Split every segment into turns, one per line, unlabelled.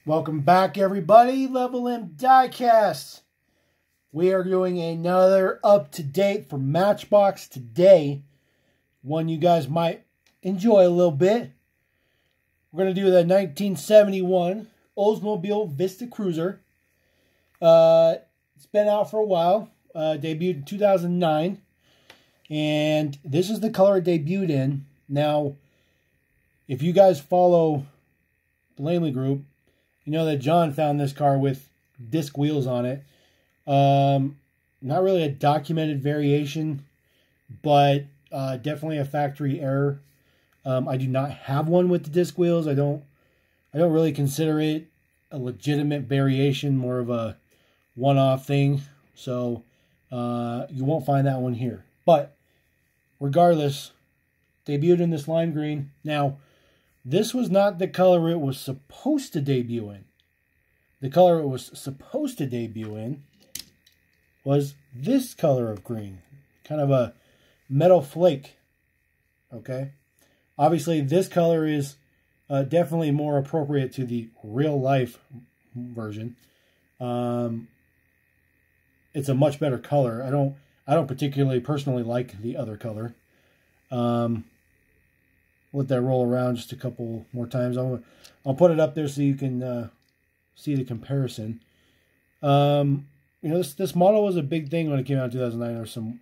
Welcome back, everybody. Level M Diecast. We are doing another up-to-date for Matchbox today. One you guys might enjoy a little bit. We're going to do the 1971 Oldsmobile Vista Cruiser. It's been out for a while. Debuted in 2009. And this is the color it debuted in. Now, if you guys follow the Langley Group, you know that John found this car with disc wheels on it. Not really a documented variation, but definitely a factory error. I do not have one with the disc wheels. I don't really consider it a legitimate variation, more of a one-off thing. So you won't find that one here. But regardless, debuted in this lime green. Now, this was not the color it was supposed to debut in. The color it was supposed to debut in was this color of green. Kind of a metal flake. Okay? Obviously, this color is definitely more appropriate to the real-life version. It's a much better color. I don't particularly personally like the other color. Let that roll around just a couple more times. I'll put it up there so you can see the comparison. You know, this model was a big thing when it came out in 2009. There were some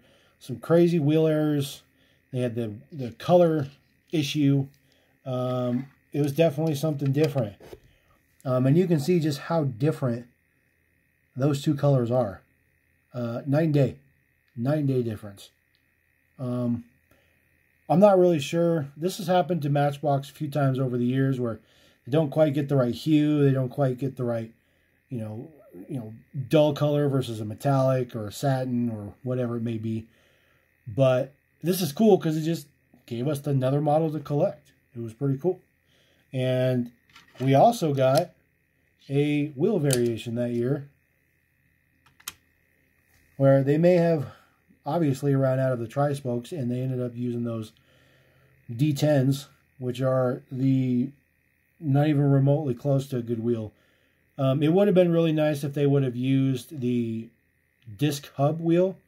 crazy wheel errors. They had the color issue. It was definitely something different. And you can see just how different those two colors are. Night and day difference. I'm not really sure. This has happened to Matchbox a few times over the years where they don't quite get the right hue. They don't quite get the right, you know, dull color versus a metallic or a satin or whatever it may be. But this is cool because it just gave us another model to collect. It was pretty cool. And we also got a wheel variation that year where they may have obviously ran out of the tri-spokes, and they ended up using those D10s, which are not even remotely close to a good wheel. It would have been really nice if they would have used the disc hub wheel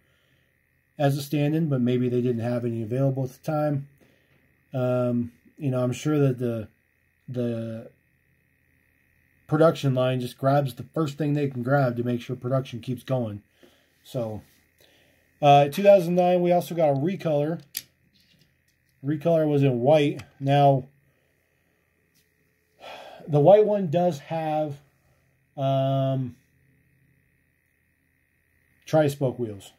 as a stand-in, but maybe they didn't have any available at the time. You know, I'm sure that the production line just grabs the first thing they can grab to make sure production keeps going. So 2009, we also got a recolor. Recolor was in white. Now, the white one does have tri-spoke wheels.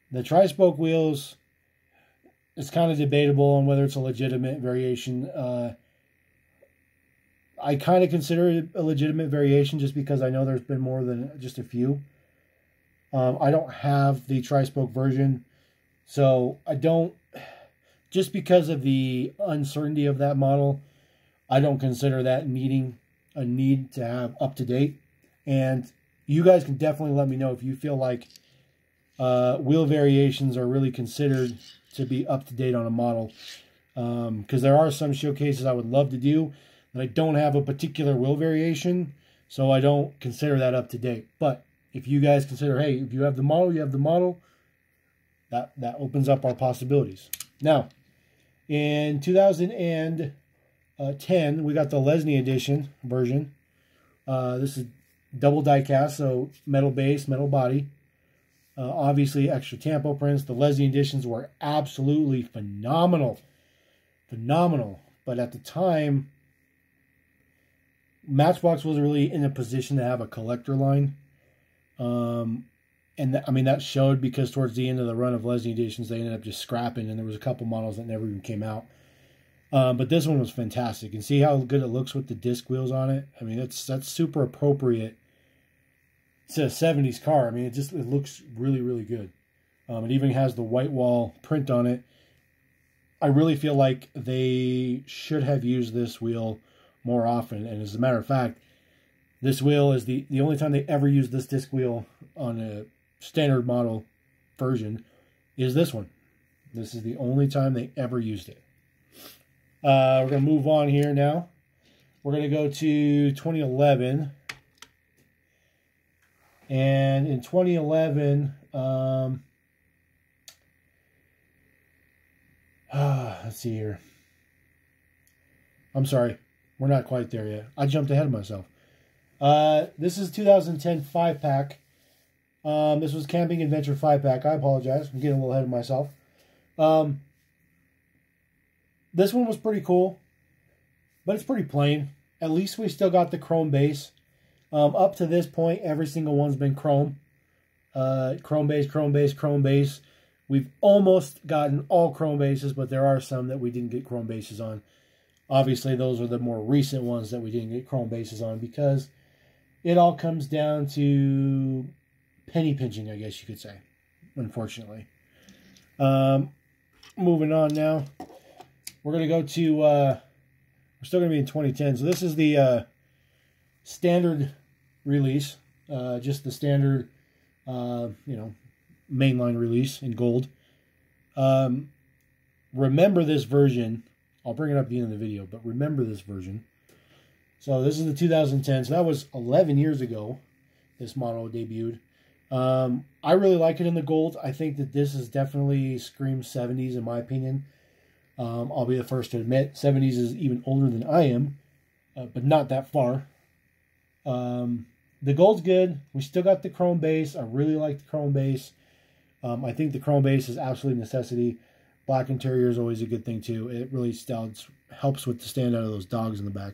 The tri-spoke wheels, it's kind of debatable on whether it's a legitimate variation. I kind of consider it a legitimate variation just because I know there's been more than just a few. I don't have the tri-spoke version, so I don't, just because of the uncertainty of that model, I don't consider that needing a need to have up-to-date. And you guys can definitely let me know if you feel like wheel variations are really considered to be up-to-date on a model. Because there are some showcases I would love to do, but I don't have a particular wheel variation, so I don't consider that up-to-date. But if you guys consider, hey, if you have the model, you have the model, that opens up our possibilities. Now, in 2010, we got the Lesney edition version. This is double die cast, so metal base, metal body. Obviously, extra tampo prints. The Lesney editions were absolutely phenomenal. Phenomenal. But at the time, Matchbox wasn't really in a position to have a collector line. I mean, that showed because towards the end of the run of Lesney editions, they ended up just scrapping, and there was a couple models that never even came out. But this one was fantastic. And see how good it looks with the disc wheels on it? I mean, that's super appropriate to a 70s car. I mean, it looks really, really good. It even has the white wall print on it. I really feel like they should have used this wheel more often. And as a matter of fact, this wheel is the only time they ever used this disc wheel on a standard model version is this one. This is the only time they ever used it. We're going to move on here now. We're going to go to 2011. And in 2011, let's see here. I'm sorry. We're not quite there yet. I jumped ahead of myself. This is 2010 5-pack. This was Camping Adventure 5-pack. I apologize. I'm getting a little ahead of myself. This one was pretty cool, but it's pretty plain. At least we still got the chrome base. Up to this point, every single one's been chrome. Chrome base, chrome base, chrome base. We've almost gotten all chrome bases, but there are some that we didn't get chrome bases on. Obviously, those are the more recent ones that we didn't get chrome bases on because it all comes down to penny pinching, I guess you could say, unfortunately. Moving on now. We're going to go to, we're still going to be in 2010. So this is the standard release, just the standard, mainline release in gold. Remember this version. I'll bring it up at the end of the video, but remember this version. So this is the 2010. So that was 11 years ago this model debuted. I really like it in the gold. I think that this is definitely screams 70s in my opinion. I'll be the first to admit 70s is even older than I am, but not that far. The gold's good. We still got the chrome base. I really like the chrome base. I think the chrome base is absolutely a necessity. Black interior is always a good thing too. It really helps with the stand out of those dogs in the back.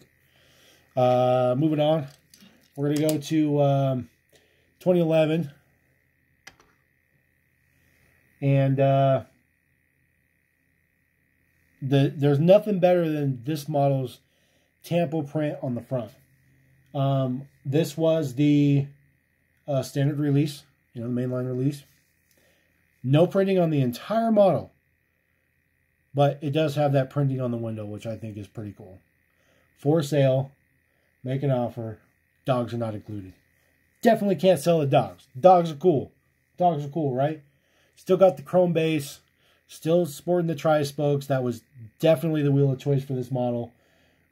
Moving on, we're going to go to 2011. And there's nothing better than this model's tampo print on the front. This was the standard release, the mainline release. No printing on the entire model, but it does have that printing on the window, which I think is pretty cool. For sale, make an offer, dogs are not included. Definitely can't sell the dogs. Dogs are cool. Dogs are cool, right? Still got the chrome base, still sporting the tri-spokes. That was definitely the wheel of choice for this model.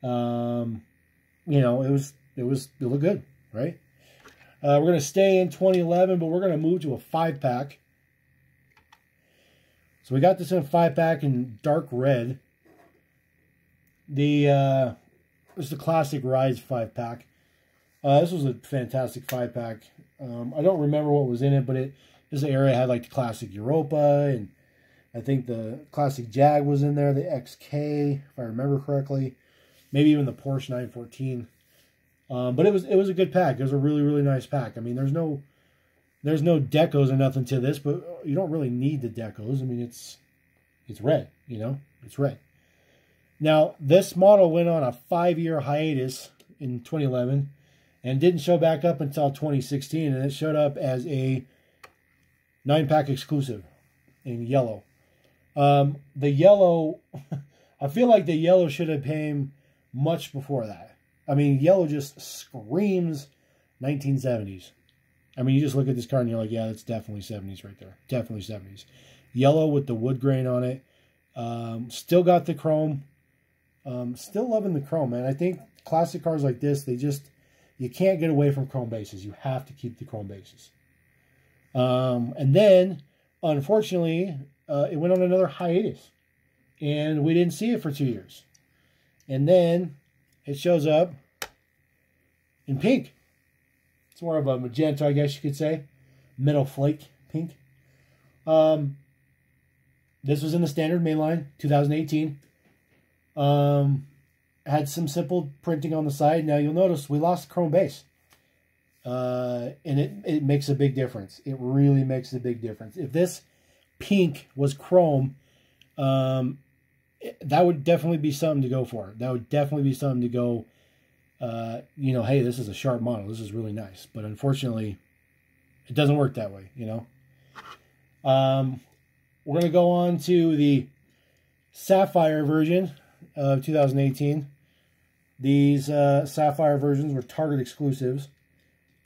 It looked good, right? We're going to stay in 2011, but we're going to move to a 5-pack. So we got this in a 5-pack in dark red. This is the classic Rise 5-pack. This was a fantastic 5-pack. I don't remember what was in it, but this area had like the classic Europa, and I think the classic Jag was in there, the XK, if I remember correctly. Maybe even the Porsche 914. But it was a good pack. It was a really, really nice pack. I mean, there's no decos or nothing to this, but you don't really need the decos. I mean, it's red, it's red. Now, this model went on a 5-year hiatus in 2011 and didn't show back up until 2016, and it showed up as a 9-pack exclusive in yellow. The yellow, I feel like the yellow should have came much before that. I mean, yellow just screams 1970s. I mean, you just look at this car and you're like, yeah, that's definitely 70s right there. Definitely 70s. Yellow with the wood grain on it. Still got the chrome. Still loving the chrome, man. I think classic cars like this, you can't get away from chrome bases. You have to keep the chrome bases. And then, unfortunately, it went on another hiatus. And we didn't see it for 2 years. And then it shows up in pink. It's more of a magenta, I guess you could say. Metal flake pink. This was in the standard mainline, 2018. Had some simple printing on the side. Now you'll notice we lost the chrome base. And it makes a big difference. It really makes a big difference. If this pink was chrome, that would definitely be something to go for. That would definitely be something to go, hey, this is a sharp model. This is really nice. But unfortunately, it doesn't work that way, We're going to go on to the Sapphire version of 2018. These Sapphire versions were Target exclusives,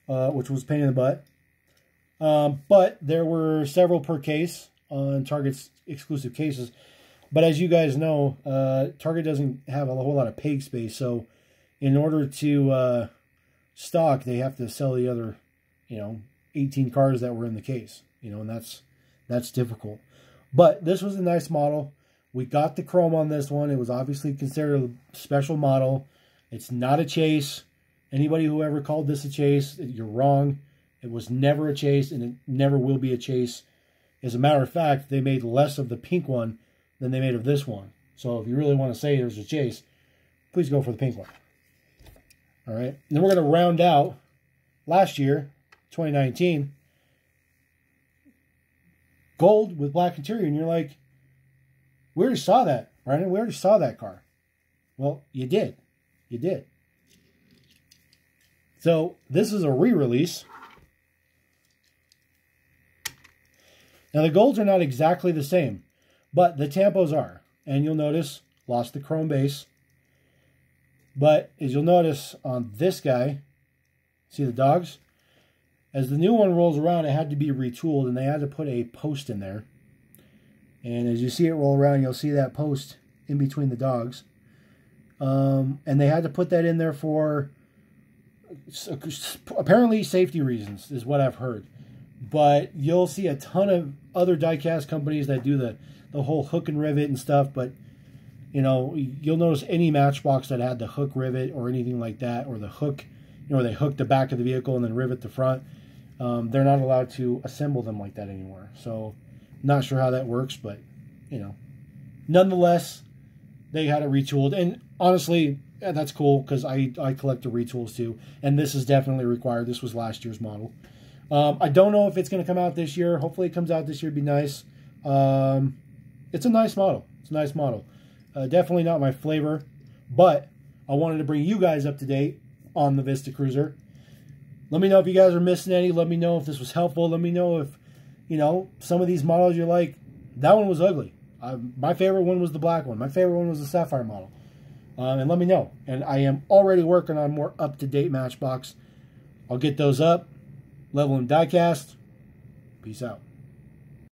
which was a pain in the butt. But there were several per case on Target's exclusive cases. But as you guys know, Target doesn't have a whole lot of peg space, so in order to stock, they have to sell the other, 18 cars that were in the case, and that's difficult. But this was a nice model. We got the chrome on this one. It was obviously considered a special model. It's not a chase. Anybody who ever called this a chase, you're wrong. It was never a chase, and it never will be a chase. As a matter of fact, they made less of the pink one than they made of this one. So if you really want to say there's a chase, please go for the pink one. All right. And then we're going to round out last year, 2019, gold with black interior. And you're like, we already saw that, Brandon. We already saw that car. Well, you did. You did. So this is a re-release. Now the golds are not exactly the same, but the tampos are. And you'll notice, lost the chrome base. But as you'll notice on this guy, see the dogs? As the new one rolls around, it had to be retooled, and they had to put a post in there. And as you see it roll around, you'll see that post in between the dogs. And they had to put that in there for apparently safety reasons, is what I've heard. But you'll see a ton of other die-cast companies that do the whole hook and rivet and stuff. But, you'll notice any Matchbox that had the hook rivet or anything like that, or the hook, they hook the back of the vehicle and then rivet the front. They're not allowed to assemble them like that anymore. So, not sure how that works, but, nonetheless, they had it retooled. And honestly, yeah, that's cool, because I collect the retools too. And this is definitely required. This was last year's model. I don't know if it's going to come out this year. Hopefully it comes out this year. It'd be nice. It's a nice model. It's a nice model. Definitely not my flavor, but I wanted to bring you guys up to date on the Vista Cruiser. Let me know if you guys are missing any. Let me know if this was helpful. Let me know if, some of these models you're like, that one was ugly. My favorite one was the black one. My favorite one was the Sapphire model. And let me know. And I am already working on more up-to-date Matchbox. I'll get those up. Level and diecast. Peace out.